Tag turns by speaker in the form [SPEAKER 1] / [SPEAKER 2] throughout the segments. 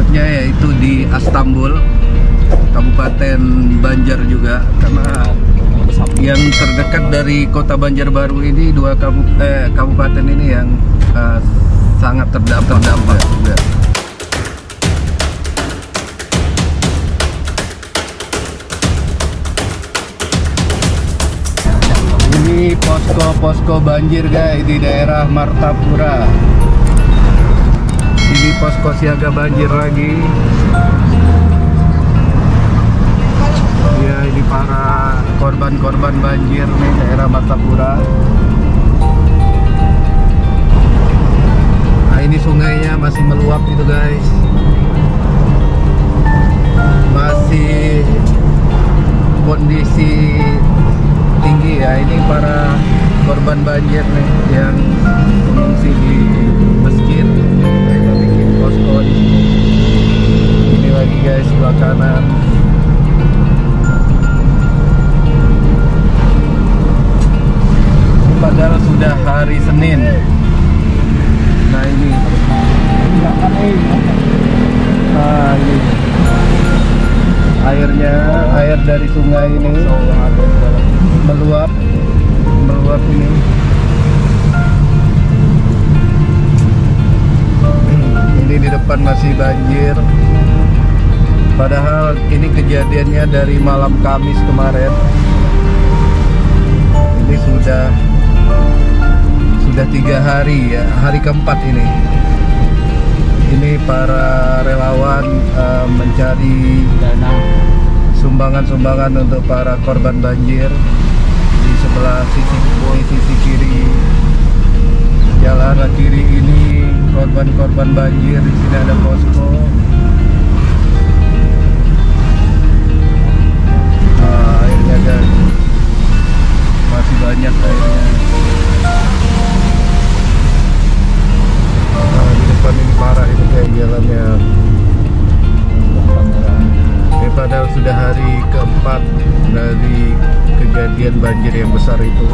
[SPEAKER 1] berikutnya yaitu di Istanbul, Kabupaten Banjar juga, karena yang terdekat dari kota Banjarbaru ini kabupaten ini yang sangat terdampak juga. Ini posko banjir guys di daerah Martapura. Ini posko siaga banjir lagi. Ya, ini para korban banjir nih daerah Martapura. Nah, ini sungainya masih meluap itu guys. Masih kondisi tinggi ya. Ini para korban banjir nih yang mengungsi di masjid. Kita bikin posko di sini. Ini lagi guys sebelah kanan. Padahal sudah hari Senin. Nah ini. Nah ini. Air dari sungai ini meluap ini. Ini di depan masih banjir. Padahal ini kejadiannya dari malam Kamis kemarin. Ini sudah 3 hari ya, hari keempat ini. Ini para relawan mencari dana sumbangan untuk para korban banjir di sebelah sisi kiri jalan kiri ini, korban banjir. Di sini ada posko. Airnya guys, masih banyak airnya. Di depan ini parah ini kayak jalannya. Ini padahal sudah hari keempat dari kejadian banjir yang besar itu.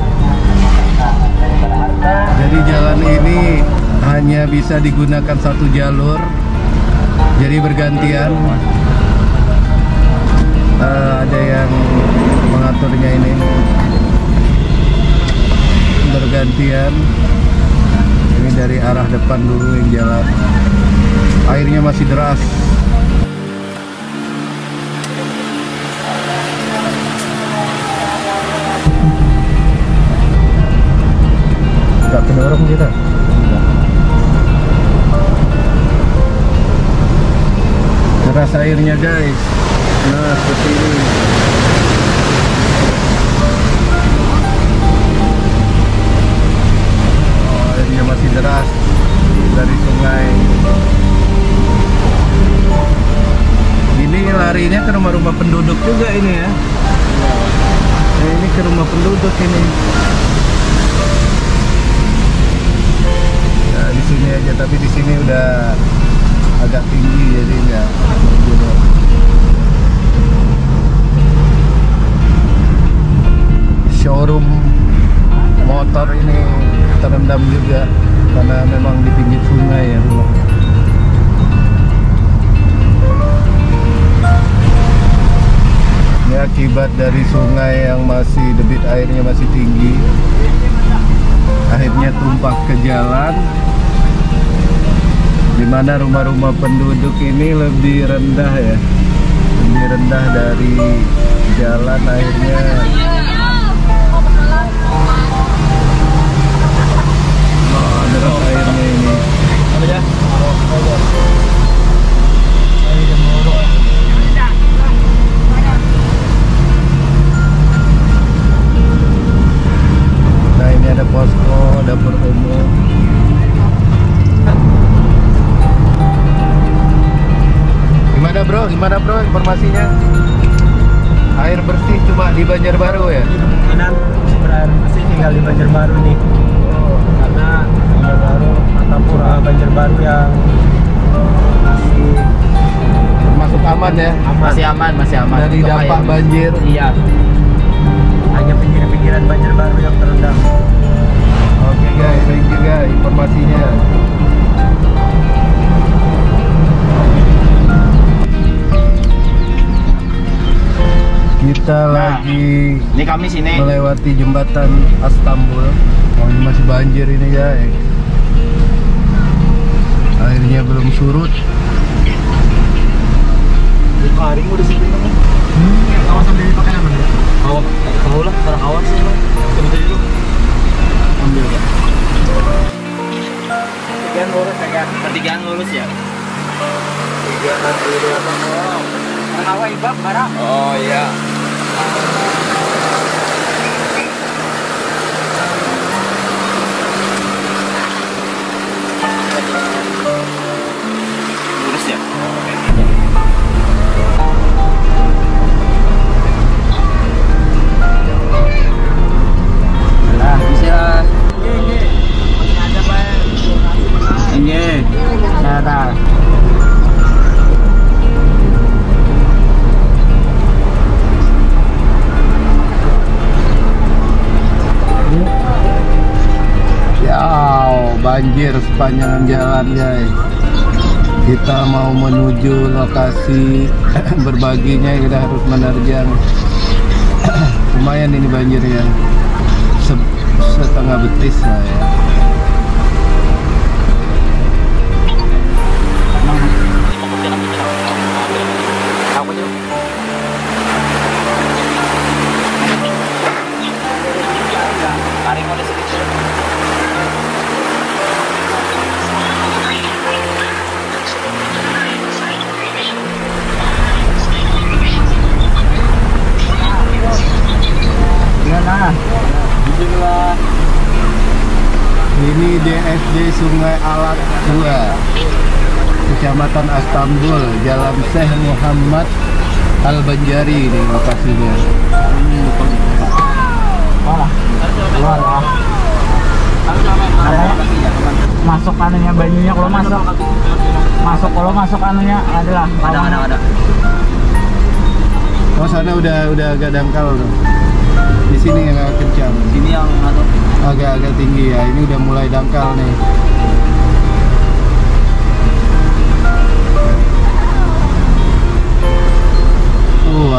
[SPEAKER 1] Jadi jalan ini hanya bisa digunakan satu jalur, jadi bergantian. Ada yang mengaturnya ini bergantian. Ini dari arah depan dulu yang jalan. Airnya masih deras. Gak kedorong kita. Deras airnya guys. Nah seperti ini. Airnya masih deras dari sungai. Ini larinya ke rumah-rumah penduduk juga ini ya. Ini ke rumah penduduk ini. Nah, di sini aja, tapi di sini udah agak tinggi jadi enggak. Showroom motor ini terendam juga karena memang di pinggir sungai ya rumah. Ini akibat dari sungai yang masih debit airnya masih tinggi, akhirnya tumpah ke jalan, dimana rumah-rumah penduduk ini lebih rendah ya, lebih rendah dari jalan airnya. Deras airnya ini. Apa ya? Nah ini ada posko dapur umum. Gimana bro informasinya? Air bersih cuma di Banjarbaru ya?
[SPEAKER 2] Kemungkinan sumber air bersih tinggal di Banjarbaru nih. Karena Banjarbaru, Martapura, Banjarbaru yang masih
[SPEAKER 1] termasuk aman ya?
[SPEAKER 2] Masih aman.
[SPEAKER 1] Dari dampak banjir.
[SPEAKER 2] Iya. Hanya pinggiran Banjarbaru yang terendam.
[SPEAKER 1] Oke guys, thank you guys informasinya. Kita lagi
[SPEAKER 2] ini kami sini
[SPEAKER 1] melewati jembatan Istanbul. Oh, ini masih banjir ini guys. Airnya belum surut.
[SPEAKER 2] Karing udah sini kan? Kawasan dari pakai nama ya? Kau lah, barang awas sih bang. Coba dulu. Ambil ya. Pertigaan lurus ya kan? Pertigaan lurus ya. Pertigaan lurus apa? Barang awas ibab barang. Oh iya. Lurus ya.
[SPEAKER 1] Banjir sepanjang jalan guys. Kita mau menuju lokasi berbaginya, kita harus menerjang. Lumayan ini banjirnya, setengah betis lah ya. Ini DSD Sungai Alat 2, Kecamatan Istanbul, Jalan Syekh Muhammad Al-Banjari ini lokasinya.
[SPEAKER 3] Masuk anunya banyunya, kalau masuk anunya adalah
[SPEAKER 2] Ada.
[SPEAKER 1] Oh, sana udah agak dangkal tuh. Di sini yang agak kencang.
[SPEAKER 2] Sini yang
[SPEAKER 1] agak tinggi ya. Ini udah mulai dangkal nih.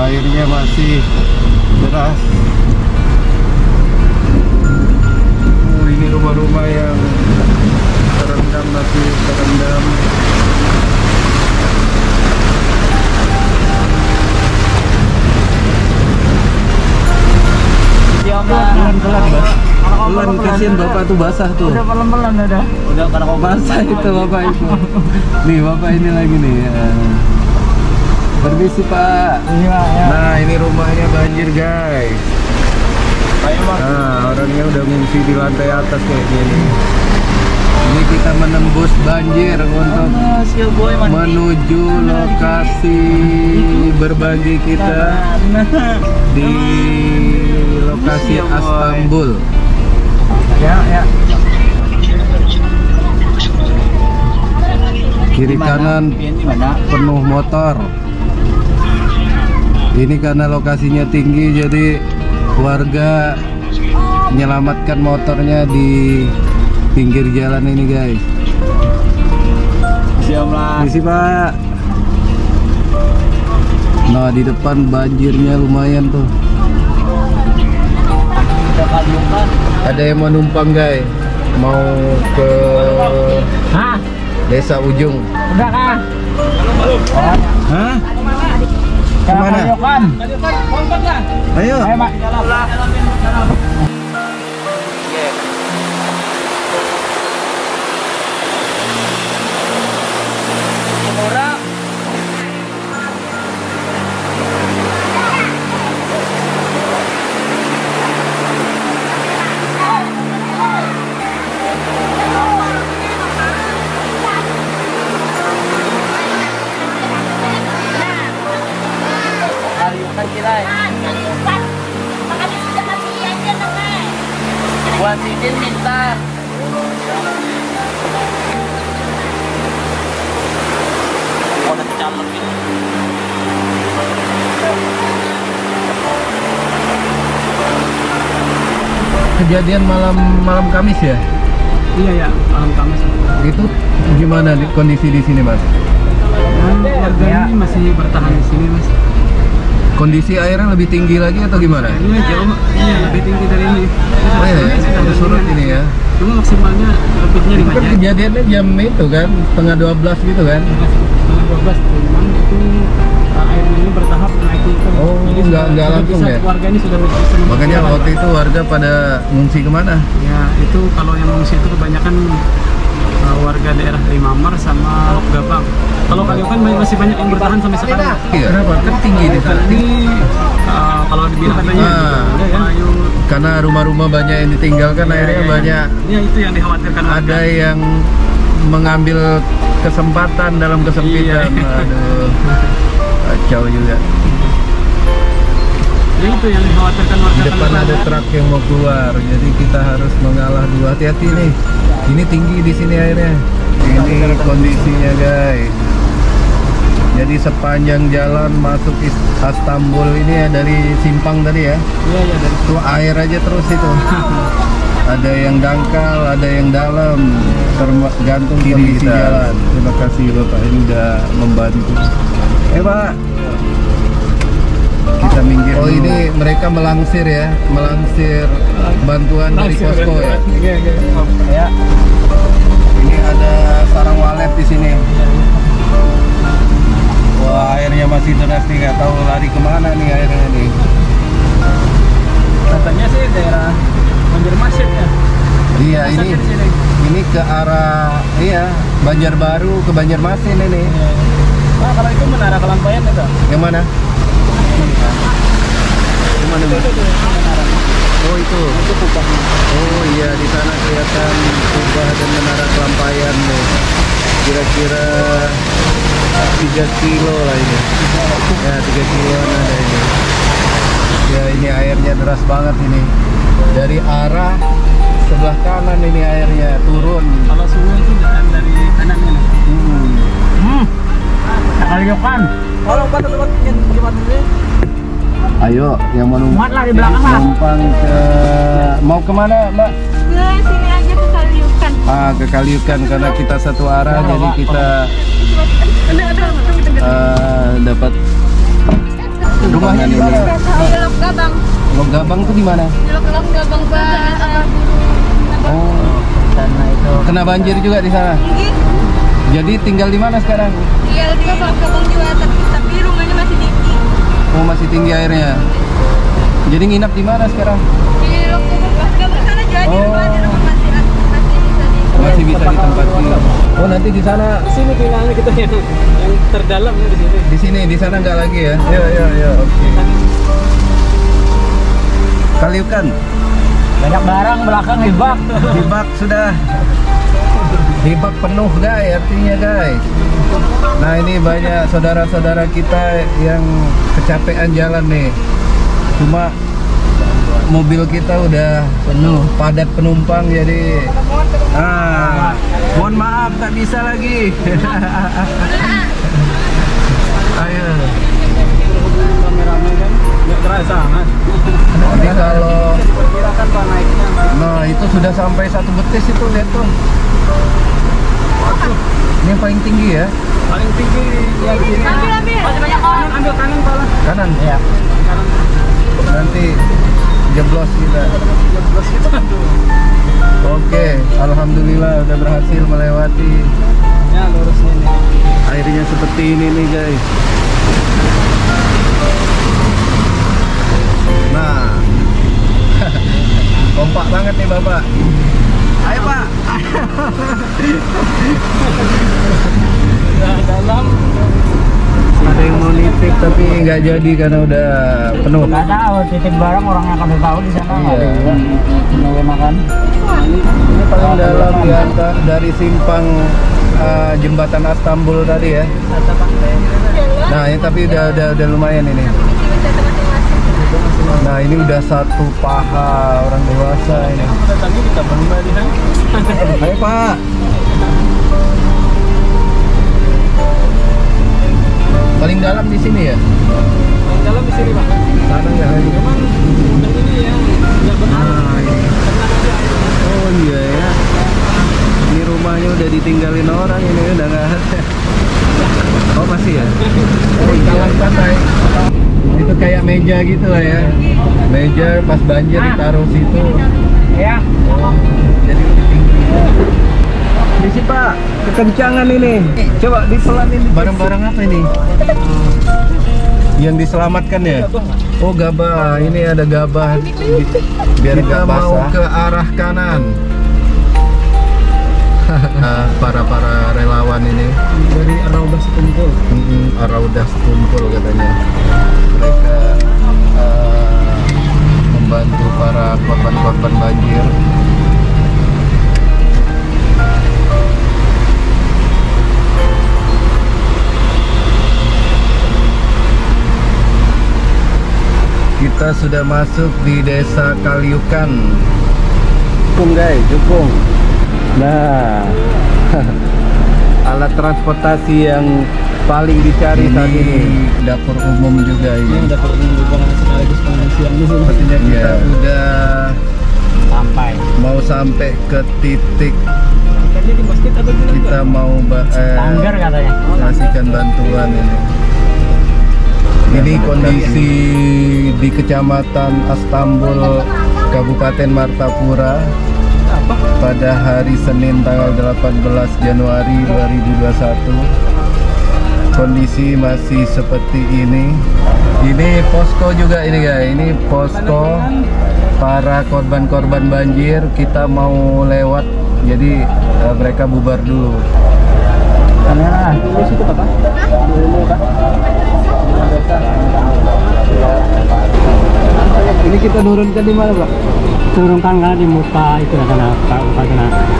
[SPEAKER 1] Airnya masih deras. Ini rumah-rumah yang terendam, masih terendam. Pelan, kasihan bapak tuh basah tuh.
[SPEAKER 3] Udah pelan-pelan udah.
[SPEAKER 2] Udah karena kau
[SPEAKER 1] Basah itu bapak itu. Nih bapak ini lagi nih. Permisi pak.
[SPEAKER 3] Iya ya.
[SPEAKER 1] Nah ini rumahnya banjir guys. Nah orangnya udah ngungsi di lantai atas kayak gini. Ini kita menembus banjir untuk menuju lokasi berbagi kita di lokasi Istanbul.
[SPEAKER 3] Ya.
[SPEAKER 1] Kiri kanan penuh motor. Ini karena lokasinya tinggi, jadi warga menyelamatkan motornya di pinggir jalan ini guys.
[SPEAKER 2] Siap lah.
[SPEAKER 1] Misi pak. Nah di depan banjirnya lumayan tuh. Ada yang mau numpang guys, mau ke Desa Ujung.
[SPEAKER 3] Udah kah?
[SPEAKER 1] Hah? Kemana? Ayo.
[SPEAKER 3] Ayo Pak.
[SPEAKER 4] Buat izin minta.
[SPEAKER 1] Kejadian malam Kamis ya?
[SPEAKER 3] Iya ya, malam Kamis.
[SPEAKER 1] Itu gimana kondisi di sini mas?
[SPEAKER 3] Warga ini masih bertahan di sini mas.
[SPEAKER 1] Kondisi airnya lebih tinggi lagi atau gimana?
[SPEAKER 3] Ini jauh, ini lebih tinggi dari ini.
[SPEAKER 1] Oh iya, udah surut ini ya.
[SPEAKER 3] Cuma maksimalnya lebihnya
[SPEAKER 1] Itu
[SPEAKER 3] 5
[SPEAKER 1] kan
[SPEAKER 3] jam.
[SPEAKER 1] kejadiannya jam itu kan, setengah 12 gitu kan?
[SPEAKER 3] Setengah 12, cuman itu airnya ini bertahap naik itu.
[SPEAKER 1] Oh, nggak
[SPEAKER 3] sudah
[SPEAKER 1] langsung
[SPEAKER 3] bisa,
[SPEAKER 1] ya?
[SPEAKER 3] Warga ini sudah bisa
[SPEAKER 1] Makanya
[SPEAKER 3] mengelola.
[SPEAKER 1] waktu itu warga pada ngungsi kemana?
[SPEAKER 3] Ya, itu kalau yang mengungsi itu kebanyakan warga daerah Limamar sama Gabang. Kalau Kaliokan masih banyak yang bertahan sampai sekarang.
[SPEAKER 1] Iya, kenapa? Kan tinggi di sana.
[SPEAKER 3] Ini kalau dibilang katanya Ayu,
[SPEAKER 1] Karena rumah-rumah banyak yang ditinggalkan, akhirnya banyak
[SPEAKER 3] ya itu yang dikhawatirkan warga.
[SPEAKER 1] ada yang mengambil kesempatan dalam kesempitan. Aduh, kacau juga.
[SPEAKER 3] Ya, itu yang dikhawatirkan warga.
[SPEAKER 1] Di depan
[SPEAKER 3] Kaliokan.
[SPEAKER 1] ada truk yang mau keluar, jadi kita harus mengalah dulu. Hati-hati nih, ini tinggi di sini airnya. Ini kondisinya guys. Jadi sepanjang jalan masuk Istanbul ini ya, dari simpang tadi ya,
[SPEAKER 3] Iya, iya, dari
[SPEAKER 1] itu air aja terus itu. Ada yang dangkal, ada yang dalam, tergantung kondisi jalan. Terima kasih Bapak, ini udah membantu. Pak, kita minggir. Oh ini mereka melangsir ya, melangsir bantuan dari posko ya.
[SPEAKER 3] Ya.
[SPEAKER 1] Ini ada sarang walet di sini. Wah, airnya masih deras nih, nggak tahu lari kemana nih airnya nih.
[SPEAKER 3] Katanya sih daerah Banjarmasin ya.
[SPEAKER 1] Iya, ini ke arah Banjarbaru ke Banjarmasin ini.
[SPEAKER 3] Nah, kalau itu Menara Kelampaian itu.
[SPEAKER 1] Yang mana? Yang mana? Oh itu. Oh iya, di sana kelihatan Kubah dan Menara Kelampaian nih. Kira-kira 3 kilo lah ini. Ya 3 kiloan ada ini. Ya ini airnya deras banget ini. Dari arah sebelah kanan ini airnya turun.
[SPEAKER 3] Kalau sungai itu dari kanan ini. Kaliokan. Kalau pada tempat gimana ini?
[SPEAKER 1] Ayo, yang mau
[SPEAKER 3] Muat lah di belakang lah.
[SPEAKER 1] numpang ke mau kemana, Mbak?
[SPEAKER 5] Ke sini aja ke Kaliokan.
[SPEAKER 1] Ke Kaliokan karena kita satu arah, jadi kita dapat rumahnya di mana?
[SPEAKER 5] Di Lok Gabang.
[SPEAKER 1] Lok Gabang tuh di mana?
[SPEAKER 5] Di Lok Gabang
[SPEAKER 1] Oh,
[SPEAKER 3] Karena itu.
[SPEAKER 1] kena banjir juga di sana. Jadi tinggal di mana sekarang?
[SPEAKER 5] Iya di Lok Gabang juga, tapi rumahnya masih tinggi.
[SPEAKER 1] Oh, masih tinggi airnya. Jadi nginap di mana sekarang?
[SPEAKER 5] Di Lok Gabang sana jadi rumah
[SPEAKER 1] Masih bisa ditempati. Oh, nanti di sana.
[SPEAKER 3] Sini tinggalnya kita yang terdalam ya di sini.
[SPEAKER 1] Di sana nggak lagi ya? Ya, oke. Kaliokan.
[SPEAKER 3] Banyak barang belakang hibak.
[SPEAKER 1] Hibak sudah. Hibak penuh guys, artinya guys. Nah ini banyak saudara-saudara kita yang kecapean jalan nih. Cuma mobil kita udah penuh, padat penumpang, jadi mohon maaf tak bisa lagi. Ayo.
[SPEAKER 3] Rame-rame kan nggak terasa kan.
[SPEAKER 1] Nanti kalau
[SPEAKER 3] Perkirakan Pak naiknya.
[SPEAKER 1] nah itu sudah sampai 1 betis itu, lihat tuh. Ini yang paling tinggi ya.
[SPEAKER 3] Paling tinggi yang di sini.
[SPEAKER 5] Ambil. Masih banyak orang.
[SPEAKER 3] Ambil kanan Pak lah.
[SPEAKER 1] Kanan.
[SPEAKER 3] Iya. Kanan.
[SPEAKER 1] Nanti jeblos kita.
[SPEAKER 3] Jeblos itu kan tuh.
[SPEAKER 1] Oke, alhamdulillah udah berhasil melewati.
[SPEAKER 3] Ya lurus ini.
[SPEAKER 1] Airnya seperti ini nih guys. Nah, kompak banget nih Bapak. Ayo Pak.
[SPEAKER 3] Udah dalam.
[SPEAKER 1] Ada yang mau nitip tapi nggak jadi karena udah penuh.
[SPEAKER 3] Nggak tahu titip barang orangnya akan tahu di sana.
[SPEAKER 1] Iya.
[SPEAKER 3] Mau makan.
[SPEAKER 1] Ini paling dalam di antara dari simpang jembatan Istanbul tadi ya. Nah, ini tapi udah lumayan ini. Nah, ini udah 1 paha orang dewasa ini.
[SPEAKER 3] Tadi kita bangga di sana.
[SPEAKER 1] Ayo Pak. Paling dalam di sini ya?
[SPEAKER 3] Yang dalam di sini Pak.
[SPEAKER 1] Sana nggak lagi.
[SPEAKER 3] Cuman yang ini yang nggak benar.
[SPEAKER 1] Nah, ini.
[SPEAKER 3] Tenang aja.
[SPEAKER 1] Oh iya ya. Ini rumahnya udah ditinggalin orang, ini udah nggak ada. Oh masih ya? Oh iya. Santai. Itu kayak meja gitu lah ya. Meja pas banjir ditaruh situ.
[SPEAKER 2] Ya.
[SPEAKER 1] Oh, jadi lebih tinggi.
[SPEAKER 2] Misi Pak, kekencangan ini. Coba dipelanin dikit.
[SPEAKER 1] Barang-barang apa ini? Yang diselamatkan ya? Oh, gabah. Ini ada gabah. Biar kita mau ke arah kanan. Para relawan ini
[SPEAKER 3] Dari Araudah Setumpul.
[SPEAKER 1] Araudah Setumpul katanya. Mereka membantu para korban-korban banjir. Kita sudah masuk di Desa Kaliukan. Jukung guys, Jukung. Nah, alat transportasi yang paling dicari saat ini. Dapur umum juga ini.
[SPEAKER 3] Dapur umum juga sekaligus pengungsian di sini.
[SPEAKER 1] Sepertinya kita udah
[SPEAKER 2] Sampai.
[SPEAKER 1] sampai ke titik
[SPEAKER 3] Tadi di masjid atau di
[SPEAKER 1] kita mau
[SPEAKER 2] Langgar katanya.
[SPEAKER 1] kasihkan bantuan ini. Ini kondisi di Kecamatan Astambul, Kabupaten Martapura pada hari Senin tanggal 18 Januari 2021. Kondisi masih seperti ini. Ini posko juga ini guys. Ini posko para korban-korban banjir. Kita mau lewat, jadi mereka bubar dulu.
[SPEAKER 2] Kamera. Di situ Pak.
[SPEAKER 1] Ini kita nurunkan di mana, Pak?
[SPEAKER 2] Turunkan kan di muka itu karena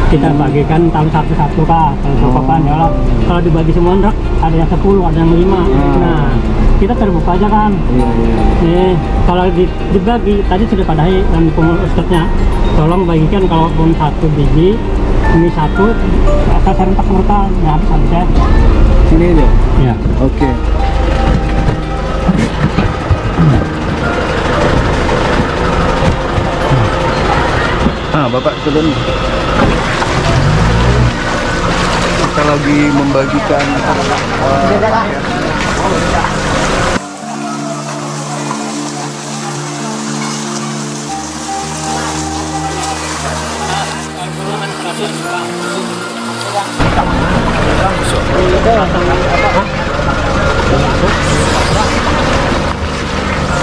[SPEAKER 2] kita bagikan tahun satu-satu Kak. Kalau papan ya kalau dibagi semua ada yang 10, ada yang 5. Nah, kita terbuka aja kan. Kalau dibagi tadi sudah padahi dan ustadznya tolong bagikan kalaupun 1 biji ini 1 saya serentak mereka ya habis ya.
[SPEAKER 1] Sini aja.
[SPEAKER 2] Ya.
[SPEAKER 1] Oke. Bapak turun. Kita lagi membagikan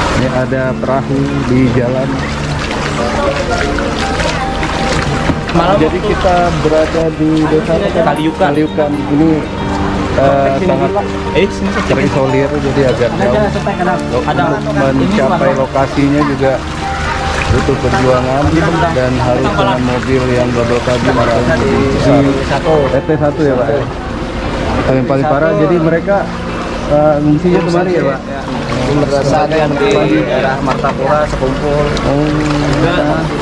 [SPEAKER 1] ini ada perahu di jalan. Jadi kita berada di desa Kaliukan. Ini sangat terisolir, jadi agak jauh. Untuk mencapai lokasinya juga butuh perjuangan dan harus dengan mobil yang double cabin atau RT1 ya Pak. Yang paling parah, jadi mereka ngungsinya kemari ya Pak.
[SPEAKER 2] Saat yang di daerah Martapura sekumpul.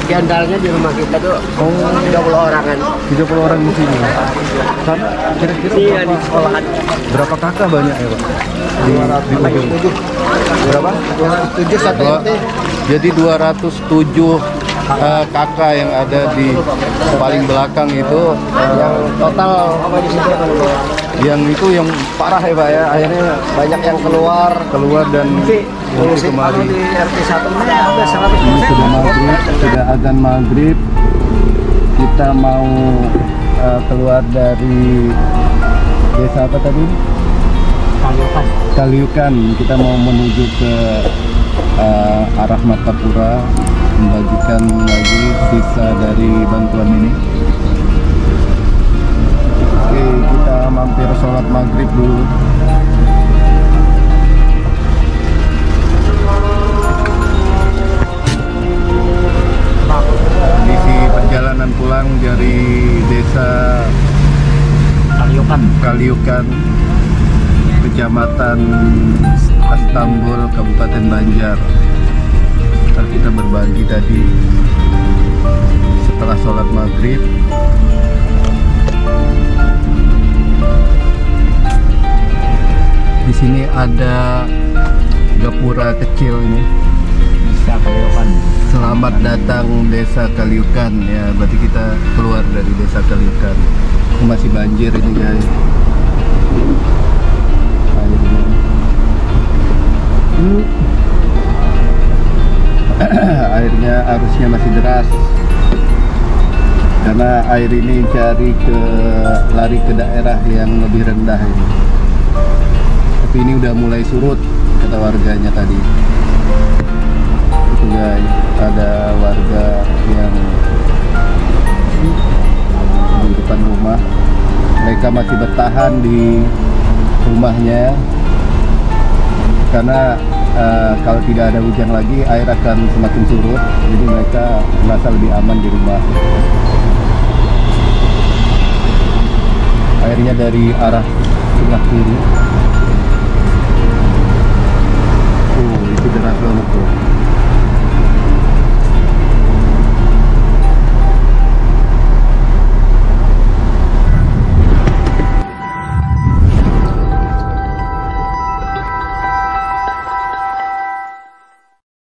[SPEAKER 2] Di antaranya di rumah kita tuh 30 orangan.
[SPEAKER 1] 30 orang di sini. Karena kira-kira
[SPEAKER 2] Di sekolahan.
[SPEAKER 1] berapa kakak banyak ya Pak? Di ujung. Berapa?
[SPEAKER 2] 207 satu RT.
[SPEAKER 1] Jadi 207 kakak yang ada di paling belakang itu
[SPEAKER 2] Yang total
[SPEAKER 1] yang itu yang parah ya Pak ya, akhirnya
[SPEAKER 2] banyak yang keluar
[SPEAKER 1] dan mengungsi kembali.
[SPEAKER 2] di RT1 ini ada 100%.
[SPEAKER 1] Ini sudah maghrib, sudah azan maghrib. Kita mau keluar dari desa apa tadi? Kaliukan. Kita mau menuju ke arah Martapura, membagikan lagi sisa dari bantuan ini. Oke, kita mampir sholat maghrib dulu. Kondisi perjalanan pulang dari desa Kaliukan, Kecamatan Astambul, Kabupaten Banjar. Ntar kita berbagi tadi setelah sholat maghrib. Di sini ada gapura kecil ini.
[SPEAKER 2] Desa Kaliukan.
[SPEAKER 1] Selamat datang Desa Kaliukan ya, berarti kita keluar dari Desa Kaliukan. Masih banjir ini guys. Ini masih deras. Karena air ini lari ke daerah yang lebih rendah ini. Tapi ini udah mulai surut kata warganya tadi. Itu guys, ada warga yang di depan rumah. Mereka masih bertahan di rumahnya karena kalau tidak ada hujan lagi air akan semakin surut, jadi mereka merasa lebih aman di rumah. Airnya dari arah sebelah kiri. Oh, itu deras banget tuh.